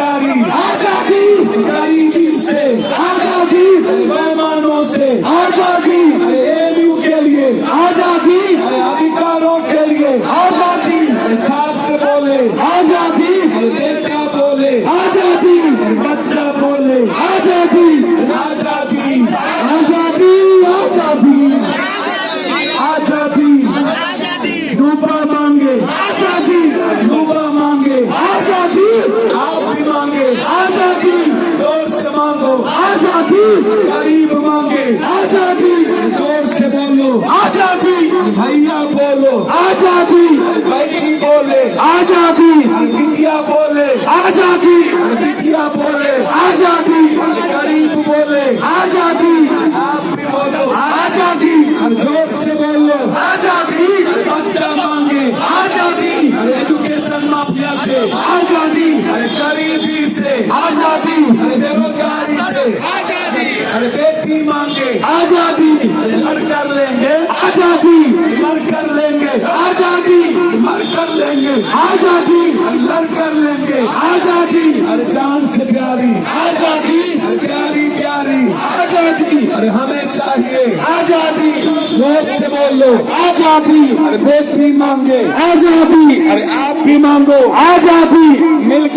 बेरोजगारी, आजादी, गरीबी से आजादी, बेईमानों से आजादी, एमयू के लिए, आजादी, अधिकारों के लिए आजादी, छात्र बोले, आजादी, बेटा बोले, आजादी, बच्चा बोले, आजादी, आजादी, आजादी, आजादी, आजादी, डूबा मांगे, आजादी, डूबा मांगे, आजादी, आप भी मांगे, आजादी, जोर से मांगो, आजादी, गरीब मांगे, आजादी, जोर से बोलो, आजादी, भैया बोलो, आजादी, बेटी बोले, आजादी, बिटिया बोले, आजादी, बिटिया बोले, आजादी, गरीब बोले, आजादी, आप भी बोलो, आजादी, जोर से बोलो, आजादी, बच्चा मांगे, आजादी, एजुकेशन माफिया से, आजादी, गरीबी से, आजादी, बेरोजगारी से, बेटी मांगे, आजादी, लड़ कर लेंगे, आजादी, लड़ कर लेंगे, आजादी, मर कर लेंगे, आजादी, लड़ कर लेंगे, आजादी, जान से प्यारी, आजादी, प्यारी प्यारी, आजादी, अरे हमें चाहिए, आजादी, जोर से बोलो, आजादी, बेटी मांगे, आजादी, अरे आप भी मांगो, आजादी, मिलकर